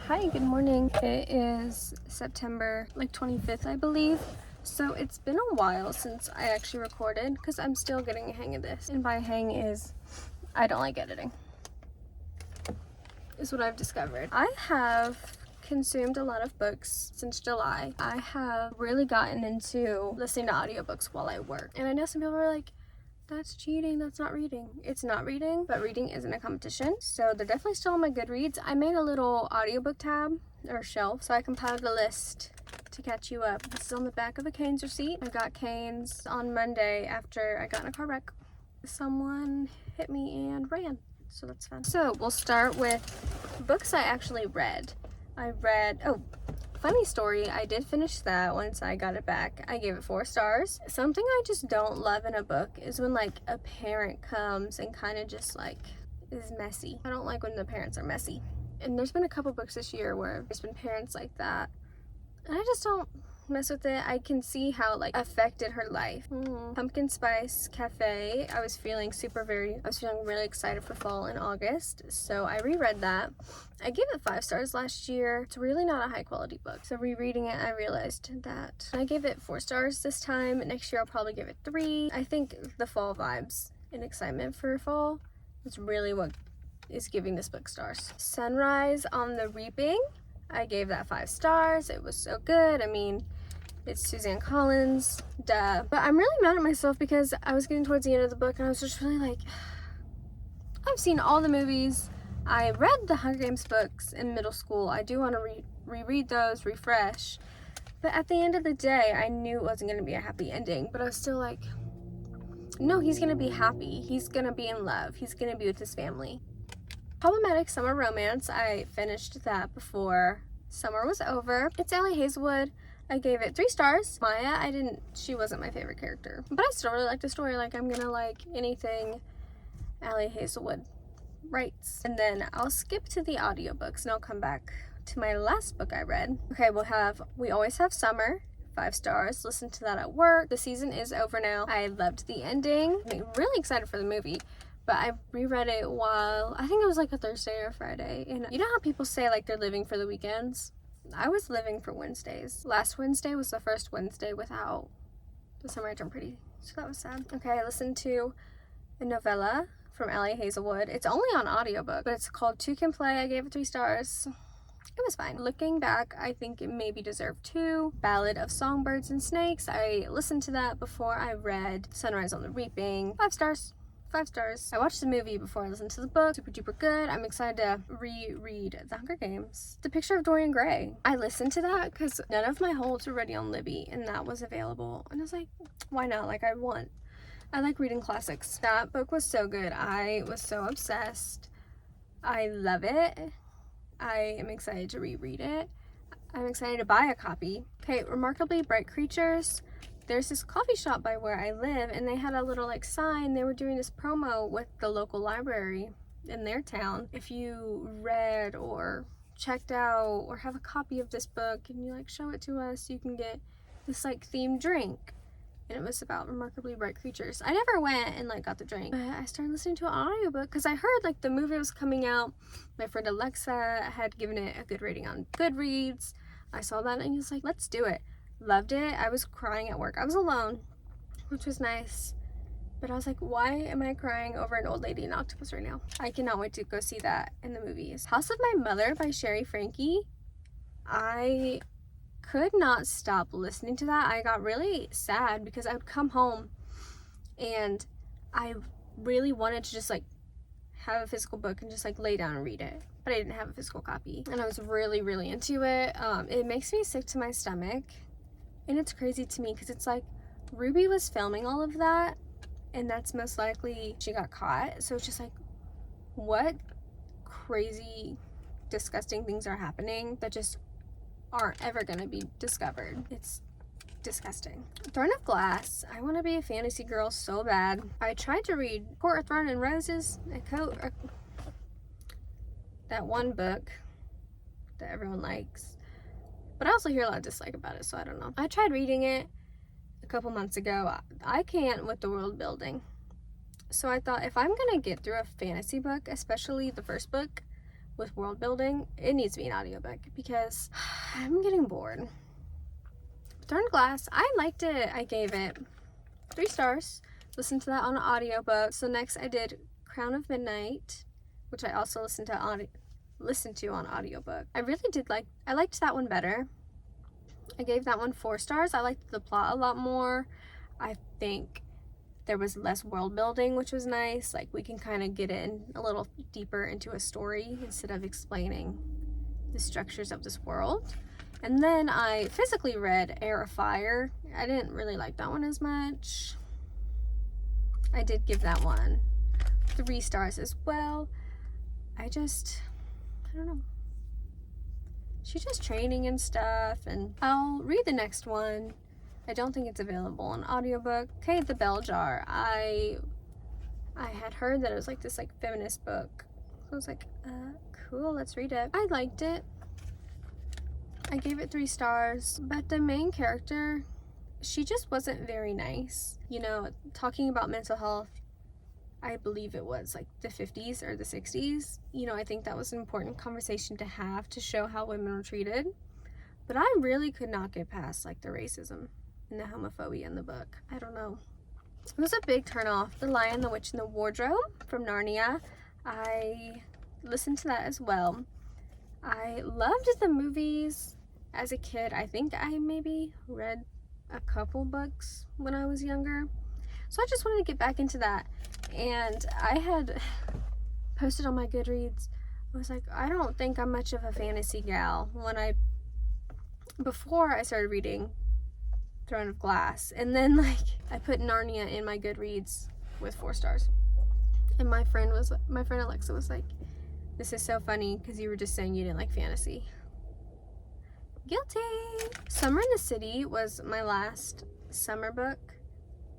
Hi, good morning. It is September 25th, I believe. So it's been a while since I actually recorded because I'm still getting a hang of this. And by hang is I don't like editing, is what I've discovered. I have consumed a lot of books since July. I have really gotten into listening to audiobooks while I work. And I know some people are like, that's cheating, that's not reading. It's not reading, but reading isn't a competition. So they're definitely still on my Goodreads. I made a little audiobook tab or shelf so I compiled a list to catch you up. This is on the back of a Canes receipt. I got Canes on Monday after I got in a car wreck. Someone hit me and ran, so that's fun. So we'll start with books I actually read. Funny story, I did finish that once I got it back. I gave it 4 stars. Something I just don't love in a book is when like a parent comes and kind of just like is messy. I don't like when the parents are messy. And there's been a couple books this year where there's been parents like that. And I just don't mess with it. I can see how it like affected her life. Pumpkin Spice Cafe. I was feeling really excited for fall in August, so I reread that. I gave it 5 stars last year. It's really not a high quality book, so rereading it I realized that. I gave it 4 stars this time. Next year I'll probably give it 3. I think the fall vibes and excitement for fall is really what is giving this book stars. Sunrise on the Reaping. I gave that 5 stars. It was so good. I mean, it's Suzanne Collins, duh. But I'm really mad at myself because I was getting towards the end of the book and I was just really like, I've seen all the movies. I read the Hunger Games books in middle school. I do want to reread those, refresh. But at the end of the day, I knew it wasn't going to be a happy ending. But I was still like, no, he's going to be happy. He's going to be in love. He's going to be with his family. Problematic Summer Romance. I finished that before summer was over. It's Allie Hazelwood. I gave it 3 stars. Maya, she wasn't my favorite character, but I still really liked the story. Like, I'm gonna like anything Allie Hazelwood writes. And then I'll skip to the audiobooks and I'll come back to my last book I read. Okay, We Always Have Summer. 5 stars. Listened to that at work. The season is over now. I loved the ending. I'm really excited for the movie. But I reread it while, I think it was like a Thursday or Friday. And you know how people say like they're living for the weekends? I was living for Wednesdays. Last Wednesday was the first Wednesday without The Summer I Turned Pretty. So that was sad. Okay, I listened to a novella from Allie Hazelwood. It's only on audiobook, but it's called Two Can Play. I gave it 3 stars. It was fine. Looking back, I think it maybe deserved 2. Ballad of Songbirds and Snakes. I listened to that before I read Sunrise on the Reaping. 5 stars. 5 stars. I watched the movie before I listened to the book. Super duper good. I'm excited to reread The Hunger Games. The Picture of Dorian Gray. I listened to that because none of my holds were ready on Libby and that was available. And I was like, why not? Like, I like reading classics. That book was so good. I was so obsessed. I love it. I am excited to reread it. I'm excited to buy a copy. Okay, Remarkably Bright Creatures. There's this coffee shop by where I live and they had a little like sign. They were doing this promo with the local library in their town. If you read or checked out or have a copy of this book and you like show it to us, you can get this like themed drink. And it was about Remarkably Bright Creatures. I never went and like got the drink, but I started listening to an audiobook because I heard like the movie was coming out. My friend Alexa had given it a good rating on Goodreads. I saw that and he was like, let's do it. Loved it. I was crying at work. I was alone, which was nice. But I was like, why am I crying over an old lady in octopus right now? I cannot wait to go see that in the movies. House of My Mother by Sherry Frankie. I could not stop listening to that. I got really sad because I would come home and I really wanted to just like have a physical book and just like lay down and read it. But I didn't have a physical copy. And I was really, really into it. It makes me sick to my stomach. And it's crazy to me because it's like Ruby was filming all of that and that's most likely she got caught. So it's just like, what crazy, disgusting things are happening that just aren't ever going to be discovered. It's disgusting. Throne of Glass. I want to be a fantasy girl so bad. I tried to read Court of Thorn and Roses, that one book that everyone likes. But I also hear a lot of dislike about it, so I don't know. I tried reading it a couple months ago. I can't with the world building. So I thought if I'm gonna get through a fantasy book, especially the first book, with world building, it needs to be an audiobook because I'm getting bored. Throne of Glass, I liked it. I gave it 3 stars. Listened to that on an audiobook. So next I did Crown of Midnight, which I also listened to on audiobook. I liked that one better. I gave that one 4 stars. I liked the plot a lot more. I think there was less world building, which was nice. Like, we can kind of get in a little deeper into a story instead of explaining the structures of this world. And then I physically read Heir of Fire. I didn't really like that one as much. I did give that one 3 stars as well. I don't know. She's just training and stuff, and I'll read the next one. I don't think it's available on audiobook. Okay, The Bell Jar. I had heard that it was like this like feminist book. So I was like, cool, let's read it. I liked it. I gave it 3 stars, but the main character, she just wasn't very nice. You know, talking about mental health, I believe it was like the 50s or the 60s. You know, I think that was an important conversation to have to show how women were treated. But I really could not get past like the racism and the homophobia in the book. I don't know. It was a big turnoff. The Lion, the Witch, and the Wardrobe from Narnia. I listened to that as well. I loved the movies as a kid. I think I maybe read a couple books when I was younger. So I just wanted to get back into that. And I had posted on my Goodreads, I was like, I don't think I'm much of a fantasy gal before I started reading Throne of Glass. And then like I put Narnia in my Goodreads with 4 stars. And my friend Alexa was like, this is so funny because you were just saying you didn't like fantasy. Guilty. Summer in the City was my last summer book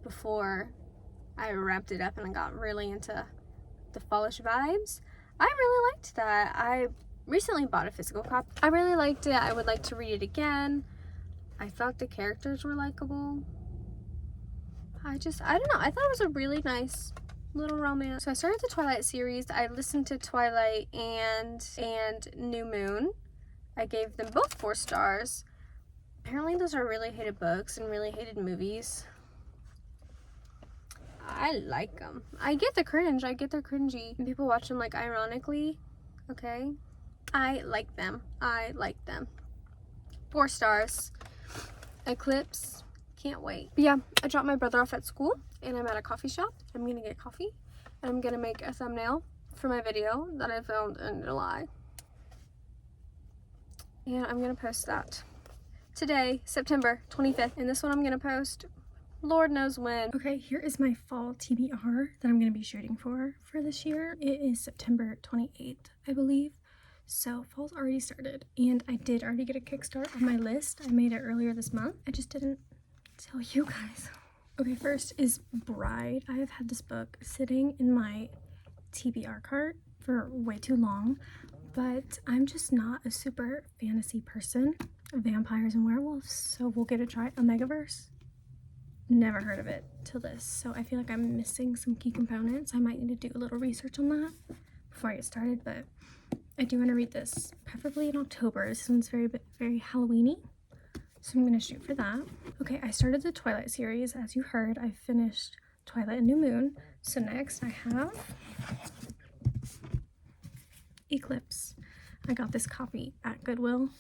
before I wrapped it up and I got really into the fallish vibes. I really liked that. I recently bought a physical copy. I really liked it. I would like to read it again. I felt the characters were likable. I don't know. I thought it was a really nice little romance. So I started the Twilight series. I listened to Twilight and New Moon. I gave them both 4 stars. Apparently those are really hated books and really hated movies. I like them. I get the cringe. I get they're cringy. And people watch them like ironically. Okay. I like them. 4 stars. Eclipse. Can't wait. But yeah, I dropped my brother off at school and I'm at a coffee shop. I'm gonna get coffee and I'm gonna make a thumbnail for my video that I filmed in July. And I'm gonna post that today, September 25th. And this one I'm gonna post Lord knows when. Okay, here is my fall TBR that I'm gonna be shooting for this year. It is September 28th, I believe. So fall's already started and I did already get a kickstart on my list. I made it earlier this month. I just didn't tell you guys. Okay, first is Bride. I have had this book sitting in my TBR cart for way too long, but I'm just not a super fantasy person. Vampires and werewolves, so we'll give it a try. Omegaverse. Never heard of it till this, so I feel like I'm missing some key components. I might need to do a little research on that before I get started, but I do want to read this preferably in October. This one's very Halloween-y, so I'm gonna shoot for that. Okay, I started the Twilight series. As you heard, I finished Twilight and New Moon. So next I have Eclipse. I got this copy at Goodwill.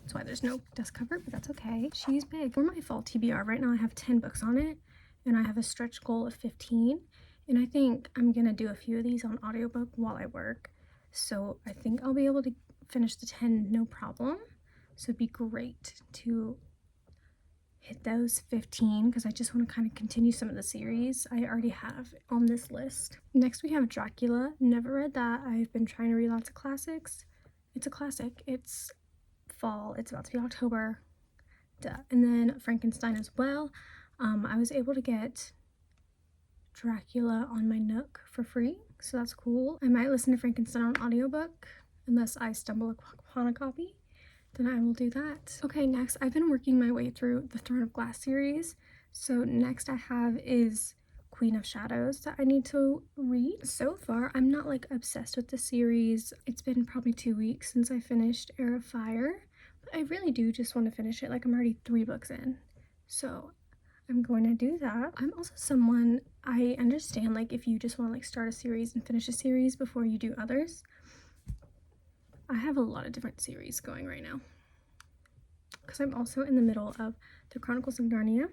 That's why there's no dust cover, but that's okay. She's big. For my fall TBR, right now I have 10 books on it, and I have a stretch goal of 15. And I think I'm gonna do a few of these on audiobook while I work. So I think I'll be able to finish the 10 no problem. So it'd be great to hit those 15 because I just want to kind of continue some of the series I already have on this list. Next we have Dracula. Never read that. I've been trying to read lots of classics. It's a classic. It's fall. It's about to be October. Duh. And then Frankenstein as well. I was able to get Dracula on my Nook for free, so that's cool. I might listen to Frankenstein on audiobook unless I stumble upon a copy. Then I will do that. Okay, next I've been working my way through the Throne of Glass series. So next I have is Queen of Shadows that I need to read. So far, I'm not like obsessed with the series. It's been probably 2 weeks since I finished Heir of Fire, but I really do just want to finish it. Like, I'm already 3 books in, so I'm going to do that. I'm also someone, I understand like if you just want to like start a series and finish a series before you do others. I have a lot of different series going right now because I'm also in the middle of the Chronicles of Narnia.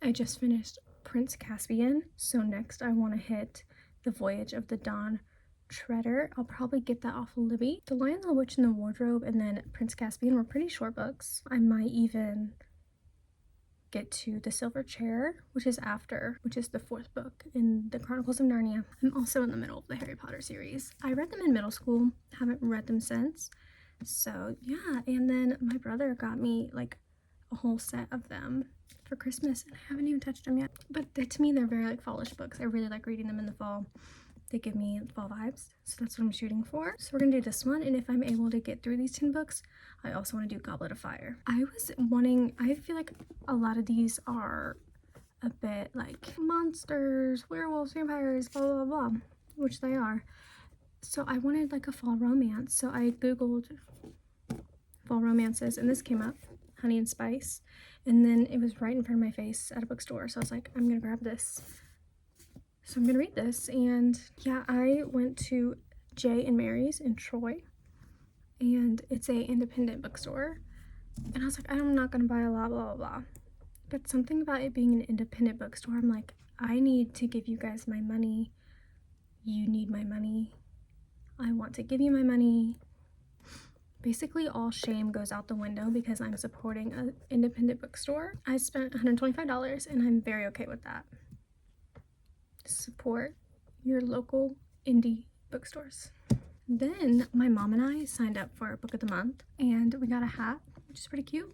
I just finished Prince Caspian, so next I want to hit The Voyage of the Dawn Treader. I'll probably get that off of Libby. The Lion, the Witch, and the Wardrobe and then Prince Caspian were pretty short books. I might even get to The Silver Chair, which is the 4th book in the Chronicles of Narnia. I'm also in the middle of the Harry Potter series. I read them in middle school, haven't read them since. So yeah, and then my brother got me like a whole set of them for Christmas and I haven't even touched them yet. But to me, they're very like fallish books. I really like reading them in the fall. They give me fall vibes, so that's what I'm shooting for. So we're gonna do this one, and if I'm able to get through these 10 books, I also want to do Goblet of Fire. I feel like a lot of these are a bit like monsters, werewolves, vampires, blah blah blah, which they are. So I wanted like a fall romance, so I googled fall romances and this came up, Honey and Spice, and then it was right in front of my face at a bookstore, so I was like, I'm gonna grab this. So I'm gonna read this. And yeah, I went to J and Mary's in Troy, and it's a independent bookstore, and I was like, I'm not gonna buy a lot, blah blah blah, but something about it being an independent bookstore, I'm like, I need to give you guys my money, you need my money, I want to give you my money. Basically all shame goes out the window because I'm supporting an independent bookstore. I spent $125 and I'm very okay with that. Support your local indie bookstores. Then my mom and I signed up for Book of the Month and we got a hat, which is pretty cute.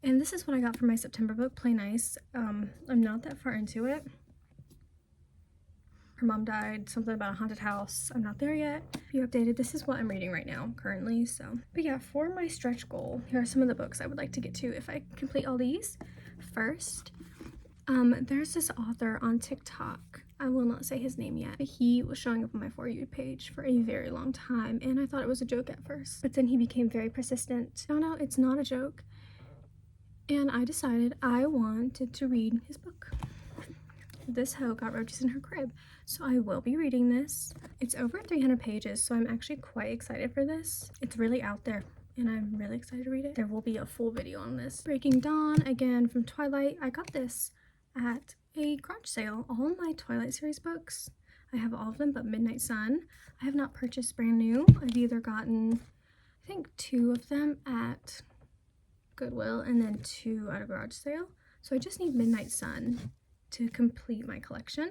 And this is what I got for my September book, Play Nice. I'm not that far into it. Her mom died, something about a haunted house. I'm not there yet. If you updated, this is what I'm reading right now currently. So, but yeah, for my stretch goal, here are some of the books I would like to get to if I complete all these. First, there's this author on TikTok. I will not say his name yet, but he was showing up on my For You page for a very long time, and I thought it was a joke at first, but then he became very persistent. Found out it's not a joke, and I decided I wanted to read his book. This hoe got roaches in her crib, so I will be reading this. It's over 300 pages, so I'm actually quite excited for this. It's really out there, and I'm really excited to read it. There will be a full video on this. Breaking Dawn, again from Twilight. I got this at a garage sale. All my Twilight series books, I have all of them but Midnight Sun. I have not purchased brand new. I've either gotten, I think, 2 of them at Goodwill and then 2 at a garage sale. So I just need Midnight Sun to complete my collection.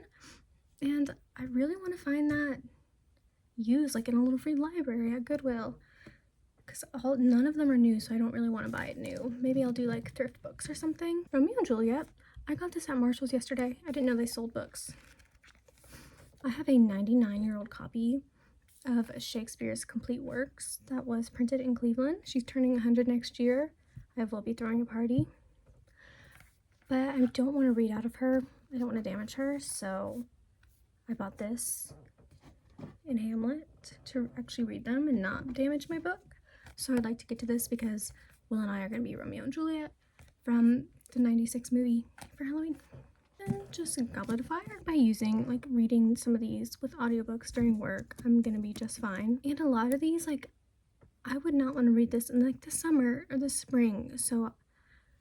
And I really want to find that used, like in a little free library at Goodwill. Because none of them are new, so I don't really want to buy it new. Maybe I'll do like thrift books or something. Romeo and Juliet. I got this at Marshall's yesterday. I didn't know they sold books. I have a 99-year-old copy of Shakespeare's Complete Works that was printed in Cleveland. She's turning 100 next year. I will be throwing a party. But I don't want to read out of her. I don't want to damage her, so I bought this in Hamlet to actually read them and not damage my book. So I'd like to get to this because Will and I are going to be Romeo and Juliet from the 96 movie for Halloween. And just Goblet of Fire. By reading some of these with audiobooks during work, I'm going to be just fine. And a lot of these, I would not want to read this in the summer or the spring. So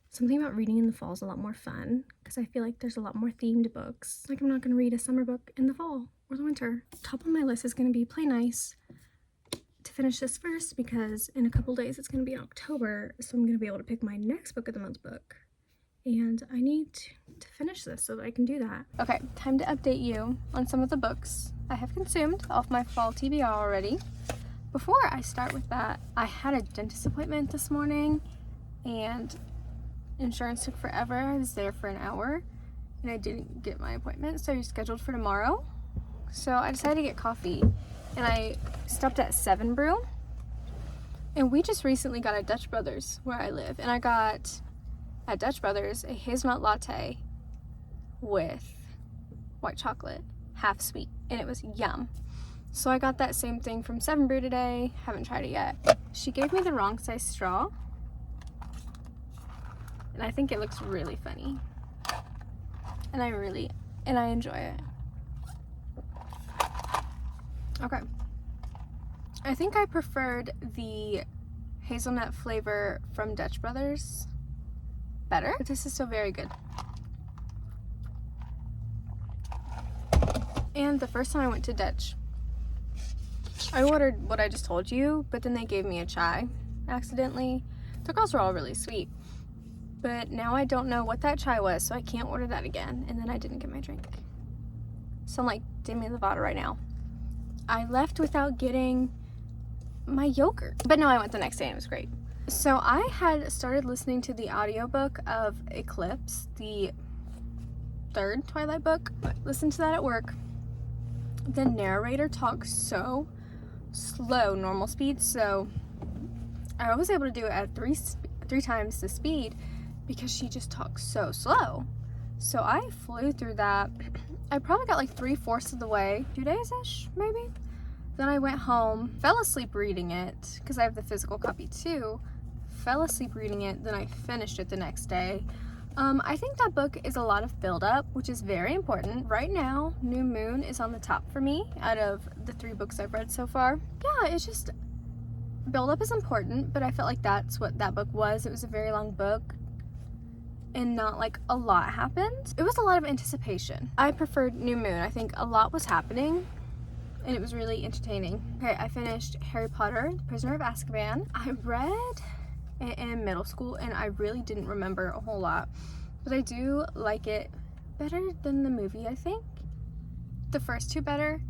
something about reading in the fall is a lot more fun because I feel like there's a lot more themed books. I'm not going to read a summer book in the fall or the winter. Top of my list is going to be Play Nice to finish this first because in a couple days it's going to be October, so I'm going to be able to pick my next Book of the Month book. And I need to finish this so that I can do that. Okay, time to update you on some of the books I have consumed off my Fall TBR already. Before I start with that, I had a dentist appointment this morning and insurance took forever. I was there for an hour and I didn't get my appointment, so you're scheduled for tomorrow. So I decided to get coffee and I stopped at 7 Brew. And we just recently got at Dutch Brothers where I live, and I got at Dutch Brothers a hazelnut latte with white chocolate, half sweet, and it was yum. So I got that same thing from 7 Brew today. Haven't tried it yet. She gave me the wrong size straw, and I think it looks really funny. And I enjoy it. Okay. I think I preferred the hazelnut flavor from Dutch Brothers better, but this is still very good. And the first time I went to Dutch, I ordered what I just told you, but then they gave me a chai accidentally. The girls were all really sweet, but now I don't know what that chai was, so I can't order that again. And then I didn't get my drink. So I'm like, Demi Lovato right now. I left without getting my yogurt. But no, I went the next day and it was great. So I had started listening to the audiobook of Eclipse, the 3rd Twilight book. Listened to that at work. The narrator talks so slow, normal speed, so I was able to do it at three times the speed because she just talks so slow. So I flew through that. I probably got like 3/4 of the way, 2 days-ish maybe. Then I went home, fell asleep reading it because I have the physical copy too. Fell asleep reading it, then I finished it the next day. I think that book is a lot of build-up, which is very important. Right now, New Moon is on the top for me out of the 3 books I've read so far. Yeah, it's just, build-up is important, but I felt like that's what that book was. It was a very long book and not like a lot happened. It was a lot of anticipation. I preferred New Moon. I think a lot was happening and it was really entertaining. Okay, I finished Harry Potter, The Prisoner of Azkaban. I read it in middle school and I really didn't remember a whole lot, but I do like it better than the movie, I think. The first 2 better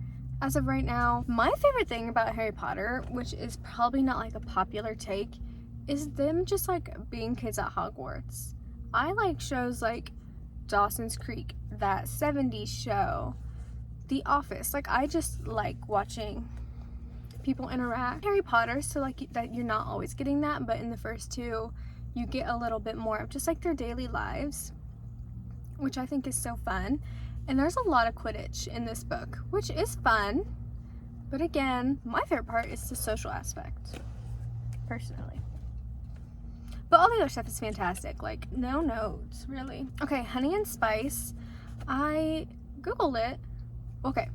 as of right now. My favorite thing about Harry Potter, which is probably not like a popular take, is them just like being kids at Hogwarts. I like shows like Dawson's Creek, that 70s show, The Office. Like, I just like watching people interact. Harry Potter, so like that you're not always getting that, but in the first 2 you get a little bit more of just like their daily lives, which I think is so fun. And there's a lot of Quidditch in this book, which is fun, but again, my favorite part is the social aspect, personally. But all the other stuff is fantastic, like no notes, really. Okay, Honey and Spice, I Googled it. Okay,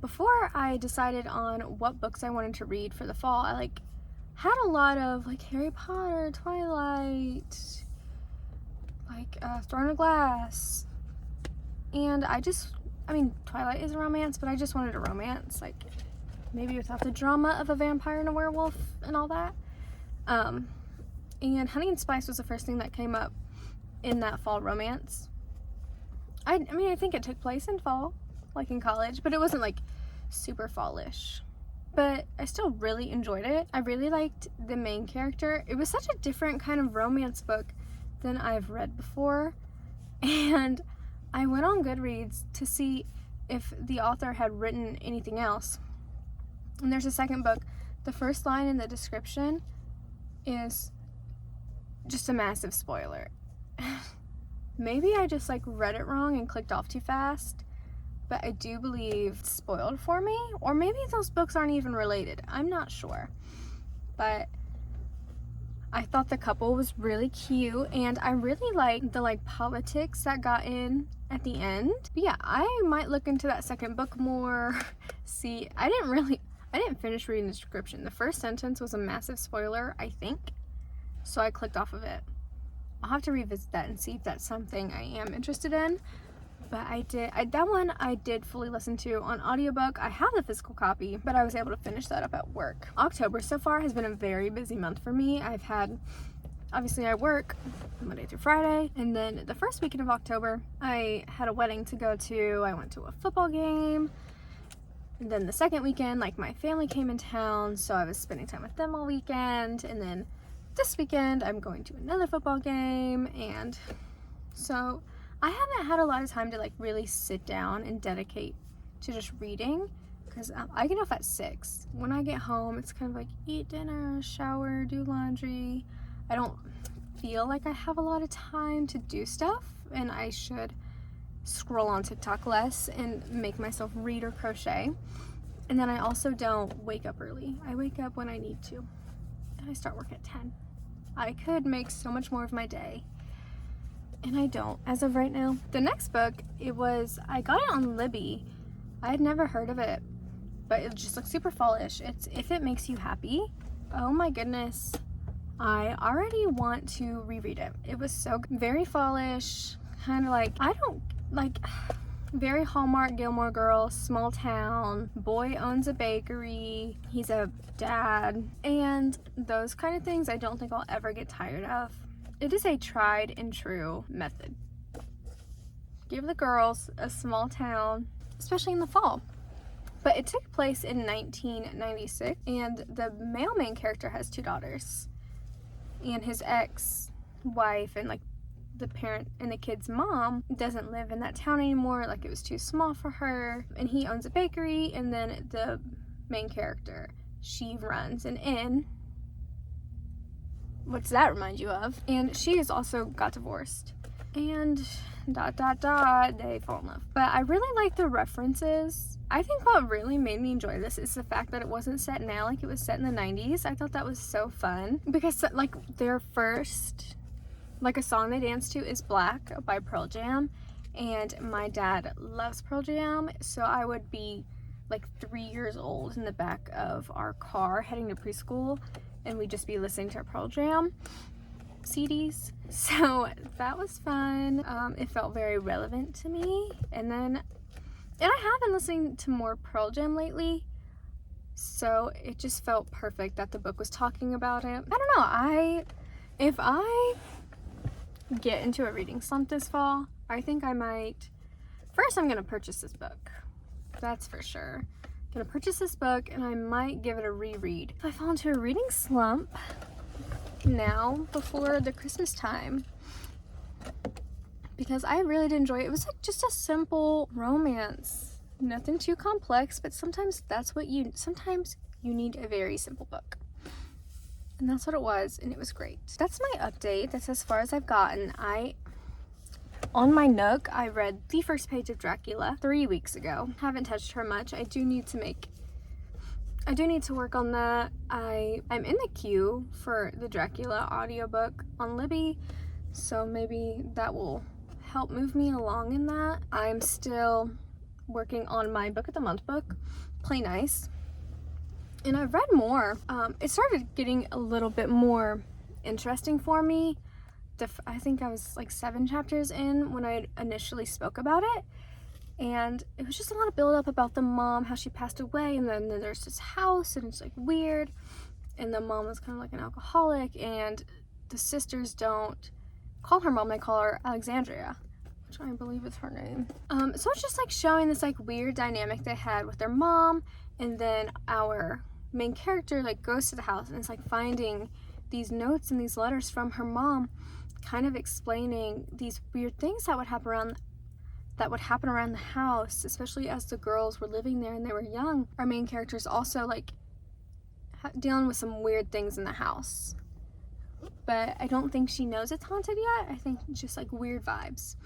before I decided on what books I wanted to read for the fall, I like had a lot of like Harry Potter, Twilight, like Throne of Glass, and I mean, Twilight is a romance, but I just wanted a romance, like maybe without the drama of a vampire and a werewolf and all that. And Honey and Spice was the first thing that came up in that fall romance. I mean, I think it took place in fall, like in college, but it wasn't like super fallish. But I still really enjoyed it. I really liked the main character. It was such a different kind of romance book than I've read before. And I went on Goodreads to see if the author had written anything else. And there's a second book. The first line in the description is just a massive spoiler. Maybe I just like read it wrong and clicked off too fast, but I do believe it's spoiled for me, or maybe those books aren't even related. I'm not sure, but I thought the couple was really cute, and I really liked the like politics that got in at the end. But yeah, I might look into that second book more. See, I didn't finish reading the description. The first sentence was a massive spoiler, I think, so I clicked off of it. I'll have to revisit that and see if that's something I am interested in. But that one I did fully listen to on audiobook. I have the physical copy, but I was able to finish that up at work. October so far has been a very busy month for me. Obviously I work Monday through Friday, and then the first weekend of October, I had a wedding to go to. I went to a football game. And then the second weekend, like, my family came in town, so I was spending time with them all weekend. And then this weekend, I'm going to another football game, and so I haven't had a lot of time to like really sit down and dedicate to just reading, because I get off at 6. When I get home, it's kind of like eat dinner, shower, do laundry. I don't feel like I have a lot of time to do stuff, and I should scroll on TikTok less and make myself read or crochet. And then I also don't wake up early. I wake up when I need to. And I start work at 10. I could make so much more of my day. And I don't, as of right now. The next book, I got it on Libby. I had never heard of it, but it just looks super fallish. It's If It Makes You Happy. Oh my goodness. I already want to reread it. It was so good. Very fallish, kind of like, very Hallmark Gilmore Girls, small town, boy owns a bakery, he's a dad, and those kind of things I don't think I'll ever get tired of. It is a tried and true method. Give the girls a small town, especially in the fall. But it took place in 1996, and the male main character has 2 daughters. And his ex-wife and like the parent and the kid's mom doesn't live in that town anymore. Like, it was too small for her. And he owns a bakery, and then the main character, she runs an inn. What does that remind you of? And she has also got divorced. And ... they fall in love. But I really like the references. I think what really made me enjoy this is the fact that it wasn't set now, like it was set in the 90s. I thought that was so fun. Because like their first, like a song they dance to is Black by Pearl Jam. And my dad loves Pearl Jam. So I would be like 3 years old in the back of our car heading to preschool. And we'd just be listening to Pearl Jam CDs. So that was fun. It felt very relevant to me. And I have been listening to more Pearl Jam lately, so it just felt perfect that the book was talking about it. I don't know, if I get into a reading slump this fall, I think I might, first I'm gonna purchase this book. That's for sure. I'm gonna purchase this book and I might give it a reread. If I fall into a reading slump now before the Christmas time, because I really did enjoy it. It was like just a simple romance, nothing too complex, but sometimes you need a very simple book, and that's what it was, and it was great. That's my update. That's as far as I've gotten. On my Nook, I read the first page of Dracula 3 weeks ago. Haven't touched her much. I do need to work on that. I'm in the queue for the Dracula audiobook on Libby, so maybe that will help move me along in that. I'm still working on my book of the month book, Play Nice, and I've read more. It started getting a little bit more interesting for me. I think I was like 7 chapters in when I initially spoke about it, and it was just a lot of build up about the mom, how she passed away, and then there's this house and it's like weird, and the mom was kind of like an alcoholic, and the sisters don't call her mom, they call her Alexandria, which I believe is her name. So it's just like showing this like weird dynamic they had with their mom, and then our main character like goes to the house and it's like finding these notes and these letters from her mom, kind of explaining these weird things that would happen around the house, especially as the girls were living there and they were young. Our main character is also like dealing with some weird things in the house, but I don't think she knows it's haunted yet. I think it's just like weird vibes,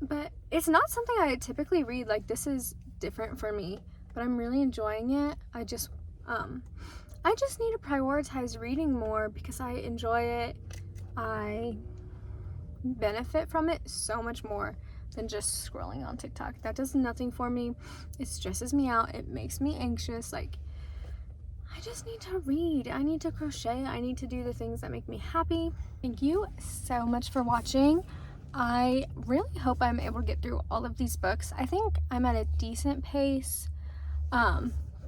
but it's not something I typically read. Like, this is different for me, but I'm really enjoying it. I just need to prioritize reading more because I enjoy it. I benefit from it so much more than just scrolling on TikTok. That does nothing for me. It stresses me out. It makes me anxious. Like, I just need to read. I need to crochet. I need to do the things that make me happy. Thank you so much for watching. I really hope I'm able to get through all of these books. I think I'm at a decent pace.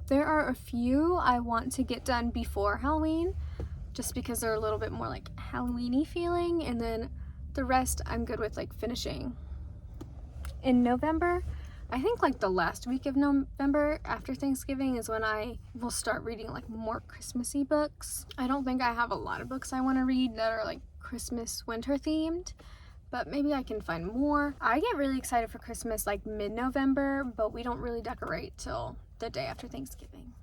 There are a few I want to get done before Halloween, just because they're a little bit more like Halloween-y feeling, and then the rest I'm good with like finishing in November. I think like the last week of November after Thanksgiving is when I will start reading like more Christmassy books. I don't think I have a lot of books I want to read that are like Christmas winter themed, but maybe I can find more. I get really excited for Christmas like mid-November, but we don't really decorate till the day after Thanksgiving.